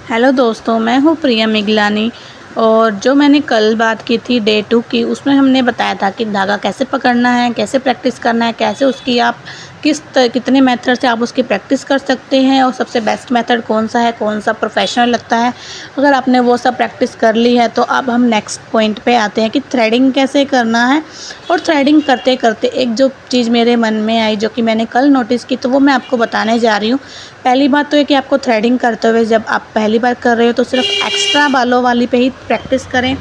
Hello दोस्तों, मैं हूँ प्रिया मिगलानी। और जो मैंने कल बात की थी डे 2 की, उसमें हमने बताया था कि धागा कैसे पकड़ना है, कैसे प्रैक्टिस करना है, कैसे उसकी आप कितने मेथड से आप उसकी प्रैक्टिस कर सकते हैं और सबसे बेस्ट मेथड कौन सा है, कौन सा प्रोफेशनल लगता है। अगर आपने वो सब प्रैक्टिस कर ली है तो अब हम नेक्स्ट पॉइंट पे आते हैं कि थ्रेडिंग कैसे करना है। और थ्रेडिंग करते करते एक जो चीज़ मेरे मन में आई, जो कि मैंने कल नोटिस की, तो वो मैं आपको बताने जा रही हूँ। पहली बात तो ये कि आपको थ्रेडिंग करते हुए जब आप पहली बार कर रहे हो तो सिर्फ एक्स्ट्रा बालों वाली पे ही प्रैक्टिस करें,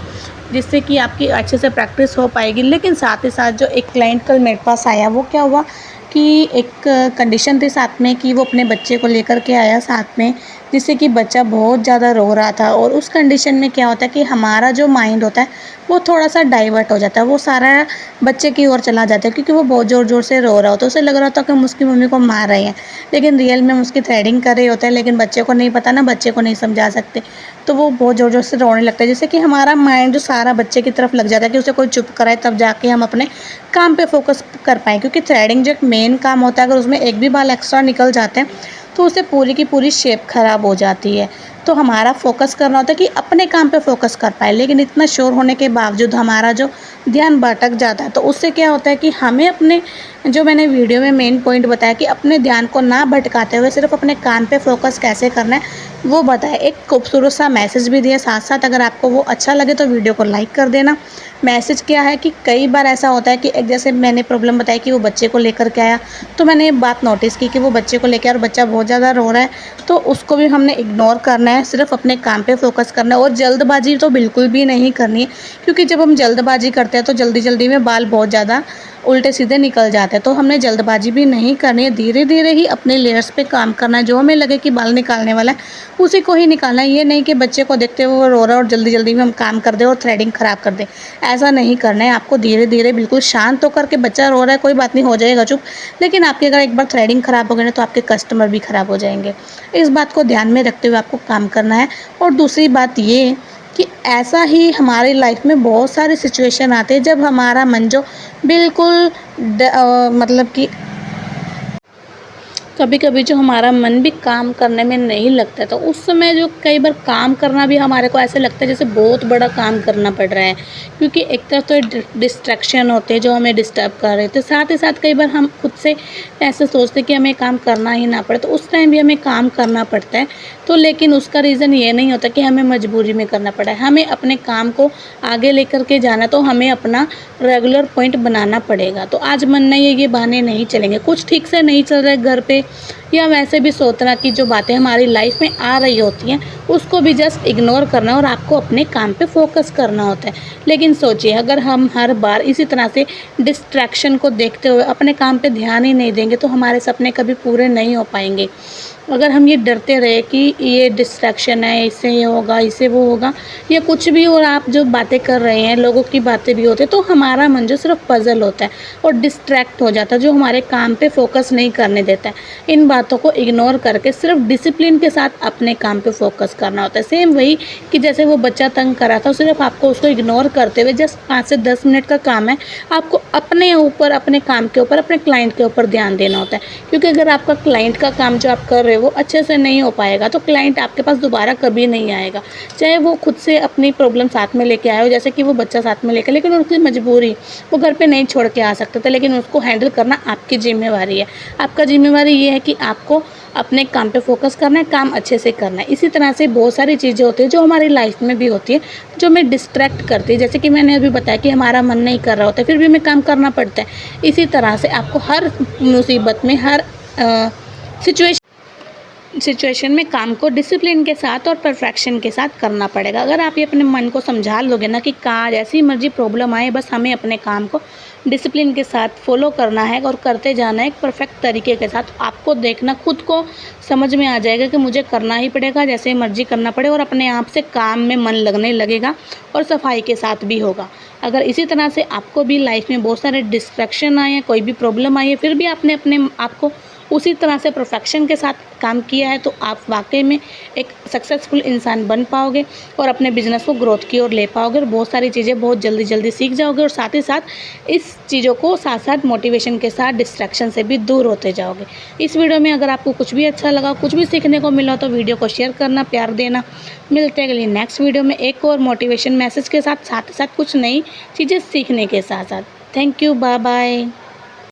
जिससे कि आपकी अच्छे से प्रैक्टिस हो पाएगी। लेकिन साथ ही साथ जो एक क्लाइंट कल मेरे पास आया, वो क्या हुआ कि एक कंडीशन थी साथ में कि वो अपने बच्चे को लेकर के आया साथ में, जिससे कि बच्चा बहुत ज़्यादा रो रहा था। और उस कंडीशन में क्या होता है कि हमारा जो माइंड होता है वो थोड़ा सा डाइवर्ट हो जाता है, वो सारा बच्चे की ओर चला जाता है, क्योंकि वो बहुत ज़ोर ज़ोर से रो रहा होता है। उसे लग रहा था कि हम उसकी मम्मी को मार रहे हैं, लेकिन रियल में हम उसकी थ्रेडिंग कर रहे होते हैं। लेकिन बच्चे को नहीं पता ना, बच्चे को नहीं समझा सकते, तो वो बहुत ज़ोर ज़ोर से रोने लगता है, जैसे कि हमारा माइंड जो सारा बच्चे की तरफ लग जाता है कि उसे कोई चुप कराए, तब जाके हम अपने काम पे फोकस कर पाएँ। क्योंकि थ्रेडिंग जो एक मेन काम होता है, अगर उसमें एक भी बाल एक्स्ट्रा निकल जाते हैं तो उससे पूरी की पूरी शेप ख़राब हो जाती है। तो हमारा फ़ोकस करना होता है कि अपने काम पे फ़ोकस कर पाएँ, लेकिन इतना शोर होने के बावजूद हमारा जो ध्यान भटक जाता है, तो उससे क्या होता है कि हमें अपने, जो मैंने वीडियो में मेन पॉइंट बताया कि अपने ध्यान को ना भटकाते हुए सिर्फ अपने काम पे फ़ोकस कैसे करना है, वो बताया। एक खूबसूरत सा मैसेज भी दिया साथ साथ। अगर आपको वो अच्छा लगे तो वीडियो को लाइक कर देना। मैसेज क्या है कि कई बार ऐसा होता है कि एक, जैसे मैंने प्रॉब्लम बताई कि वो बच्चे को लेकर के आया, तो मैंने ये बात नोटिस की कि वो बच्चे को लेकर, और बच्चा बहुत ज़्यादा रो रहा है, तो उसको भी हमने इग्नोर करना है, सिर्फ अपने काम पे फ़ोकस करना है। और जल्दबाजी तो बिल्कुल भी नहीं करनी है, क्योंकि जब हम जल्दबाजी करते हैं तो जल्दी जल्दी में बाल बहुत ज़्यादा उल्टे सीधे निकल जाते हैं। तो हमने जल्दबाजी भी नहीं करनी है, धीरे धीरे ही अपने लेयर्स पे काम करना है। जो हमें लगे कि बाल निकालने वाला है उसी को ही निकालना है। ये नहीं कि बच्चे को देखते हुए वो रो रहा है और जल्दी जल्दी में हम काम कर दें और थ्रेडिंग ख़राब कर दें, ऐसा नहीं करना है। आपको धीरे धीरे बिल्कुल शांत होकर के, बच्चा रो रहा है कोई बात नहीं, हो जाएगा चुप, लेकिन आपकी अगर एक बार थ्रेडिंग ख़राब हो गई ना तो आपके कस्टमर भी ख़राब हो जाएंगे। इस बात को ध्यान में रखते हुए आपको काम करना है। और दूसरी बात ये कि ऐसा ही हमारी लाइफ में बहुत सारे सिचुएशन आते हैं जब हमारा मन जो बिल्कुल मतलब कि कभी कभी जो हमारा मन भी काम करने में नहीं लगता, तो उस समय जो कई बार काम करना भी हमारे को ऐसे लगता है जैसे बहुत बड़ा काम करना पड़ रहा है। क्योंकि एक तरफ तो डिस्ट्रैक्शन होते हैं जो हमें डिस्टर्ब कर रहे थे, साथ ही साथ कई बार हम खुद से ऐसे सोचते कि हमें काम करना ही ना पड़े, तो उस टाइम भी हमें काम करना पड़ता है। तो लेकिन उसका रीज़न ये नहीं होता कि हमें मजबूरी में करना पड़ा है, हमें अपने काम को आगे लेकर के जाना, तो हमें अपना रेगुलर पॉइंट बनाना पड़ेगा। तो आज मन नहीं है, ये बहाने नहीं चलेंगे। कुछ ठीक से नहीं चल रहा है घर पे, या वैसे भी सोचना कि जो बातें हमारी लाइफ में आ रही होती हैं उसको भी जस्ट इग्नोर करना और आपको अपने काम पे फोकस करना होता है। लेकिन सोचिए, अगर हम हर बार इसी तरह से डिस्ट्रैक्शन को देखते हुए अपने काम पे ध्यान ही नहीं देंगे तो हमारे सपने कभी पूरे नहीं हो पाएंगे। अगर हम ये डरते रहे कि ये डिस्ट्रैक्शन है, इससे ये होगा, इससे वो होगा, या कुछ भी, और आप जो बातें कर रहे हैं लोगों की बातें भी होती है, तो हमारा मन जो सिर्फ पजल होता है और डिस्ट्रैक्ट हो जाता है, जो हमारे काम पे फोकस नहीं करने देता है। इन बातों को इग्नोर करके सिर्फ डिसिप्लिन के साथ अपने काम पे फोकस करना होता है। सेम वही कि जैसे वो बच्चा तंग कर रहा था, सिर्फ आपको उसको इग्नोर करते हुए जस्ट 5 से 10 मिनट का काम है, आपको अपने ऊपर, अपने काम के ऊपर, अपने क्लाइंट के ऊपर ध्यान देना होता है। क्योंकि अगर आपका क्लाइंट का काम जो आप कर रहे हो वो अच्छे से नहीं हो पाएगा तो क्लाइंट आपके पास दोबारा कभी नहीं आएगा, चाहे वो खुद से अपनी प्रॉब्लम साथ में लेके आए हो, जैसे कि वो बच्चा साथ में लेकर, लेकिन उनकी मजबूरी, वो घर पे नहीं छोड़ के आ सकते थे, लेकिन उसको हैंडल करना आपकी जिम्मेवारी है। आपका जिम्मेवारी ये है कि आपको अपने काम पे फोकस करना है, काम अच्छे से करना है। इसी तरह से बहुत सारी चीज़ें होती है जो हमारी लाइफ में भी होती है, जो हमें डिस्ट्रैक्ट करती है। जैसे कि मैंने अभी बताया कि हमारा मन नहीं कर रहा होता फिर भी हमें काम करना पड़ता है। इसी तरह से आपको हर मुसीबत में, हर सिचुएशन में काम को डिसिप्लिन के साथ और परफेक्शन के साथ करना पड़ेगा। अगर आप ये अपने मन को समझा लोगे ना कि कहाँ जैसी मर्जी प्रॉब्लम आए, बस हमें अपने काम को डिसिप्लिन के साथ फॉलो करना है और करते जाना है एक परफेक्ट तरीके के साथ, आपको देखना, खुद को समझ में आ जाएगा कि मुझे करना ही पड़ेगा, जैसे मर्जी करना पड़े, और अपने आप से काम में मन लगने लगेगा और सफाई के साथ भी होगा। अगर इसी तरह से आपको भी लाइफ में बहुत सारे डिस्ट्रैक्शन आए हैं, कोई भी प्रॉब्लम आई है, फिर भी आपने अपने आप को उसी तरह से परफेक्शन के साथ काम किया है तो आप वाकई में एक सक्सेसफुल इंसान बन पाओगे और अपने बिजनेस को ग्रोथ की ओर ले पाओगे और बहुत सारी चीज़ें बहुत जल्दी जल्दी सीख जाओगे और साथ ही साथ इस चीज़ों को साथ साथ मोटिवेशन के साथ डिस्ट्रैक्शन से भी दूर होते जाओगे। इस वीडियो में अगर आपको कुछ भी अच्छा लगा, कुछ भी सीखने को मिला तो वीडियो को शेयर करना, प्यार देना। मिलते हैं अगली नेक्स्ट वीडियो में एक और मोटिवेशन मैसेज के साथ, साथ ही साथ कुछ नई चीज़ें सीखने के साथ साथ। Thank you, bye bye.